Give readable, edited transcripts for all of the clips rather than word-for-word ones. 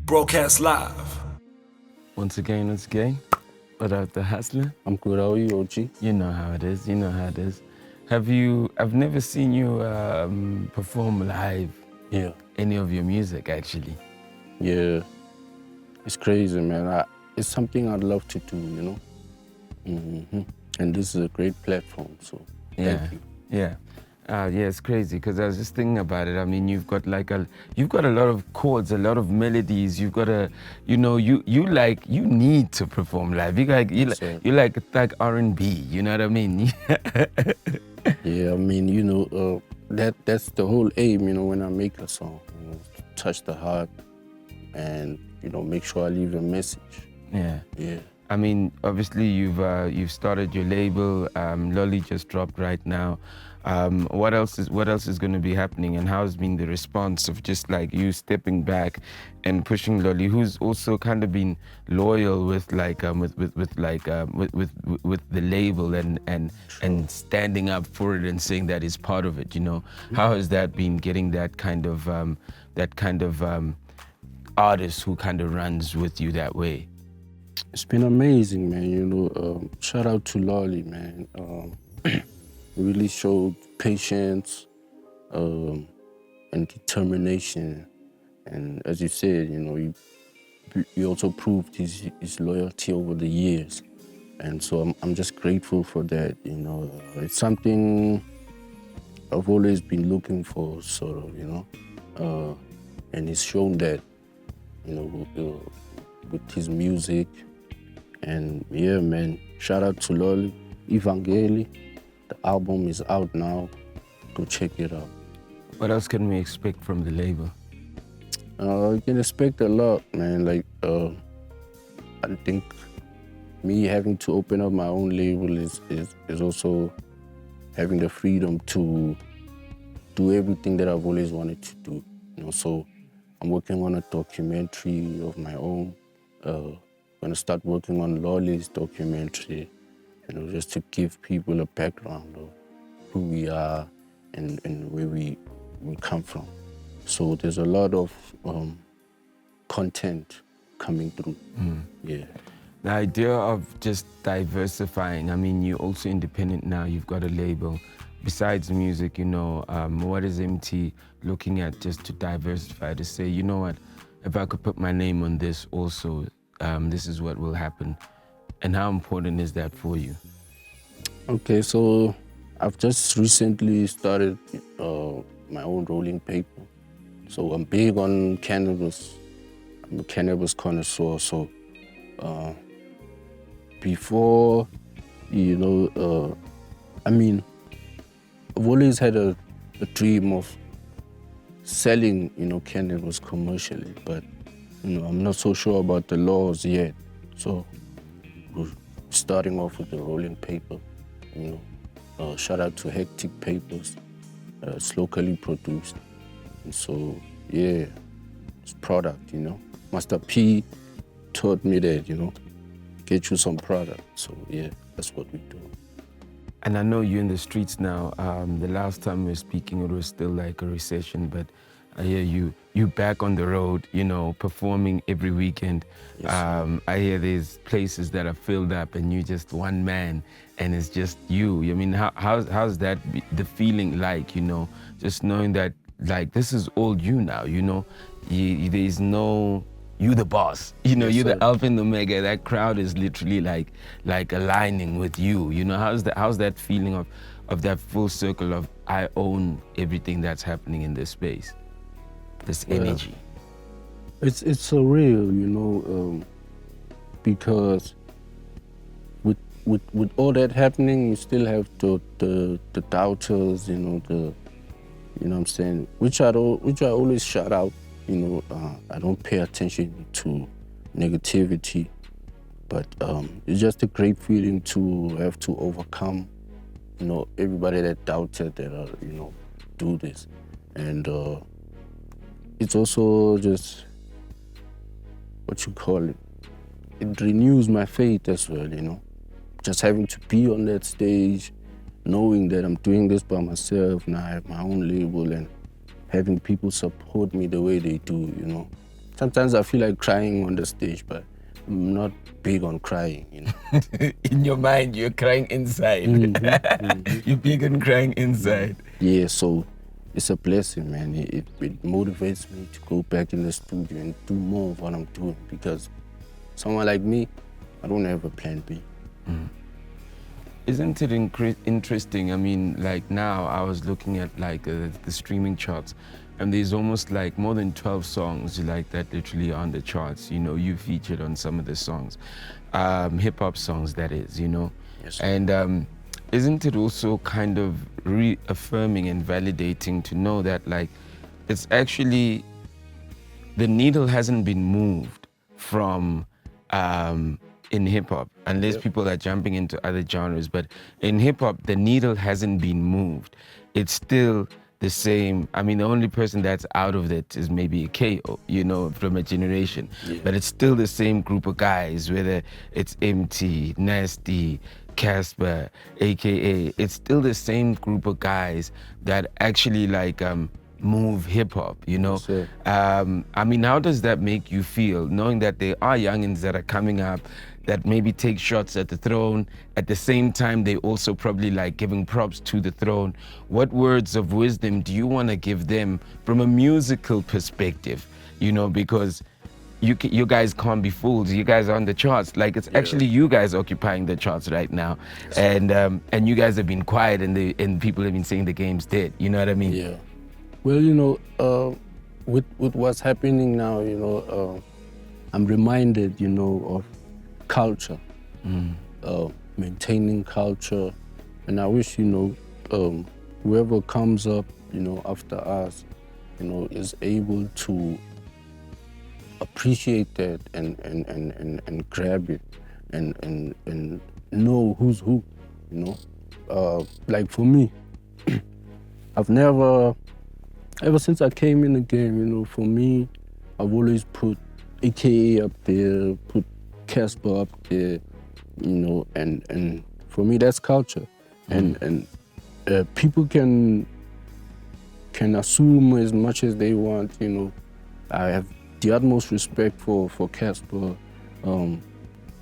Broadcast live. Once again, what up, the hustler? I'm good. How are you, OG? You know how it is. I've never seen you perform live. Yeah. Any of your music, actually. Yeah. It's crazy, man. It's something I'd love to do, you know? Mm-hmm. And this is a great platform, so thank you. Yeah. It's crazy because I was just thinking about it. I mean, you've got a lot of chords, a lot of melodies. You've got you need to perform live. You like R&B. You know what I mean? Yeah, I mean, that's the whole aim, when I make a song, touch the heart, and make sure I leave a message. Yeah. Yeah. I mean, obviously you've started your label. Lolli just dropped right now. What else is going to be happening, and how has been the response of just like you stepping back and pushing Lolli, who's also kind of been loyal with the label and standing up for it and saying that is part of it. How has that been, getting that kind of artist who kind of runs with you that way? It's been amazing, man. Shout out to Lolli, man. Really showed patience and determination, and as you said, he also proved his loyalty over the years, and so I'm just grateful for that. It's something I've always been looking for, sort of, and he's shown that, with his music. And yeah, man, shout out to Lolli, Evangeli. The album is out now. Go check it out. What else can we expect from the label? You can expect a lot, man. I think me having to open up my own label is also having the freedom to do everything that I've always wanted to do. So I'm working on a documentary of my own. I'm gonna start working on Lolli's documentary. Just to give people a background of who we are and where we come from. So there's a lot of content coming through. Yeah. The idea of just diversifying, I mean, you're also independent now, you've got a label. Besides music, what is Emtee looking at just to diversify, to say, you know what, if I could put my name on this also, this is what will happen. And how important is that for you? Okay, so I've just recently started my own rolling paper. So I'm big on cannabis. I'm a cannabis connoisseur. So before, I mean, I've always had a dream of selling, cannabis commercially, but I'm not so sure about the laws yet. So we're starting off with the rolling paper. Shout out to Hectic Papers. It's locally produced. And so, yeah, it's product, Master P taught me that, get you some product. So, yeah, that's what we do. And I know you're in the streets now. The last time we were speaking, it was still like a recession, but I hear you back on the road, performing every weekend. Yes, I hear there's places that are filled up and you're just one man and it's just you. I mean, how's that, the feeling like, just knowing that, like, this is all you now, there's no, you the boss, Yes, you're sir. the alpha and the omega. That crowd is literally like aligning with you, how's that feeling of that full circle of I own everything that's happening in this space? This energy. It's surreal, because with all that happening, you still have the doubters, the what I'm saying, which I always shout out. I don't pay attention to negativity, but it's just a great feeling to have to overcome, everybody that doubted that do this, and it's also just, what you call it, it renews my faith as well, just having to be on that stage, knowing that I'm doing this by myself, now I have my own label, and having people support me the way they do, sometimes I feel like crying on the stage, but I'm not big on crying, you know. In your mind, you're crying inside. You're big on crying inside. Yeah, so it's a blessing, man. It motivates me to go back in the studio and do more of what I'm doing, because someone like me, I don't have a plan B. Isn't it interesting? I mean, like now I was looking at like the streaming charts, and there's almost like more than 12 songs like that literally on the charts. You know, you featured on some of the songs, hip hop songs that is, you know. Yes. And isn't it also kind of reaffirming and validating to know that like it's actually the needle hasn't been moved from in hip hop, unless people are jumping into other genres. But in hip hop, the needle hasn't been moved. It's still the same. I mean, the only person that's out of it is maybe a KO, you know, from a generation. But it's still the same group of guys, whether it's Emtee, Nasty, Cassper, AKA. It's still the same group of guys that actually like move hip hop, you know. Yes, I mean, how does that make you feel, knowing that there are youngins that are coming up that maybe take shots at the throne, at the same time they also probably like giving props to the throne? What words of wisdom do you want to give them from a musical perspective, you know, because you guys can't be fooled. You guys are on the charts. Like, it's actually you guys occupying the charts right now. And you guys have been quiet, and people have been saying the game's dead. You know what I mean? Yeah. Well, you know, with what's happening now, you know, I'm reminded, you know, of culture, maintaining culture, and I wish, you know, whoever comes up, you know, after us, you know, is able to appreciate that and grab it and know who's who, you know. Like for me, I've never, ever since I came in the game, you know, for me, I've always put AKA up there, put Cassper up there, you know, and for me that's culture. And people can assume as much as they want, you know. I have the utmost respect for Cassper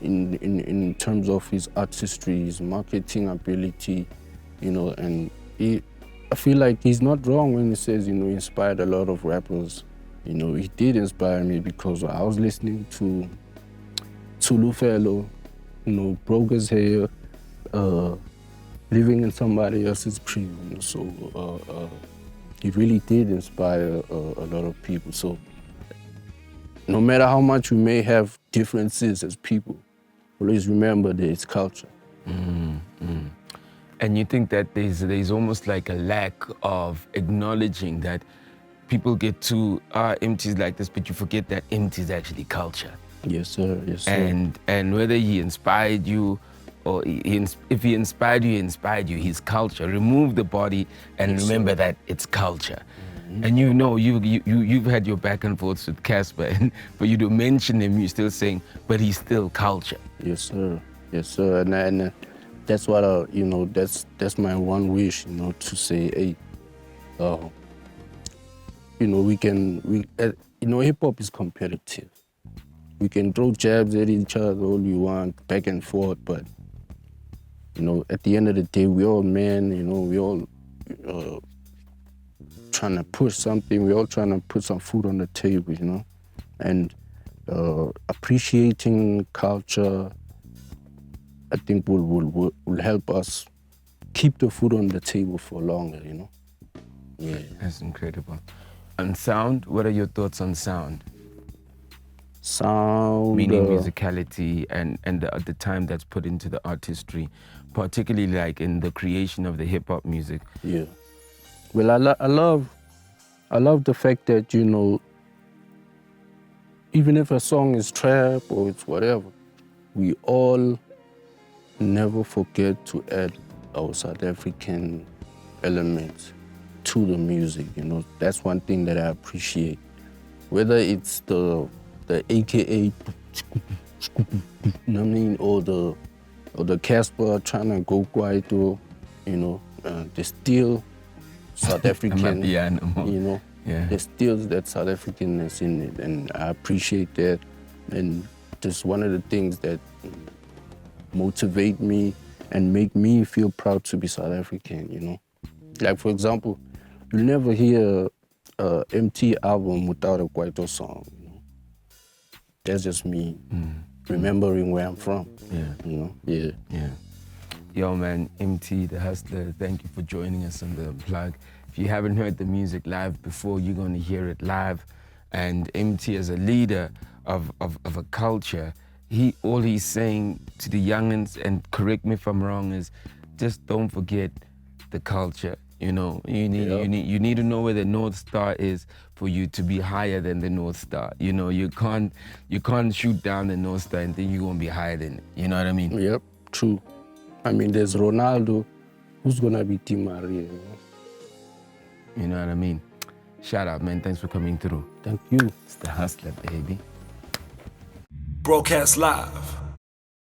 in terms of his artistry, his marketing ability, you know, and I feel like he's not wrong when he says, you know, he inspired a lot of rappers. You know, he did inspire me because I was listening to Tulu Fellow, you know, broke his hair, living in somebody else's crib. You know, so he really did inspire a lot of people. So no matter how much we may have differences as people, always remember that it's culture. And you think that there's almost like a lack of acknowledging that people get to, Emtee's like this, but you forget that Emtee's actually culture. Yes, sir. Yes, sir. And whether he inspired you or if he inspired you, his culture. Remove the body and remember that it's culture. And you know, you've had your back and forths with Cassper, and for you to mention him, you're still saying, but he's still culture. Yes, sir. Yes, sir. And that's what you know. That's my one wish, you know, to say, hey, you know, you know, hip hop is competitive. We can throw jabs at each other all you want, back and forth, but you know, at the end of the day, we all men. You know, we all trying to push something. We're all trying to put some food on the table, you know, and appreciating culture, I think will help us keep the food on the table for longer, you know. Yeah. That's incredible. And sound, what are your thoughts on sound? Sound, meaning musicality and the time that's put into the artistry, particularly like in the creation of the hip hop music. Yeah. Well, I love the fact that, you know, even if a song is trap or it's whatever, we all never forget to add our South African elements to the music, you know. That's one thing that I appreciate. Whether it's the AKA, you know what I mean, or the Cassper trying to go Kwaito, you know, they still South African, you know. Yeah. There's still that South Africanness in it, and I appreciate that. And just one of the things that motivate me and make me feel proud to be South African, you know. Like, for example, you'll never hear a Emtee album without a Kwaito song, you know. That's just me remembering where I'm from, you know. Yeah. Yeah. Yo, man, Emtee, the hustler, thank you for joining us on the Unplug. If you haven't heard the music live before, you're going to hear it live. And Emtee, as a leader of a culture, all he's saying to the youngins, and correct me if I'm wrong, is just don't forget the culture. You know, you need to know where the North Star is for you to be higher than the North Star. You know, you can't shoot down the North Star and think you're gonna be higher than it. You know what I mean? Yep, true. I mean, there's Ronaldo, who's gonna be Di Maria, you know? You know what I mean? Shout out, man. Thanks for coming through. Thank you. It's the hustler, baby. Broadcast live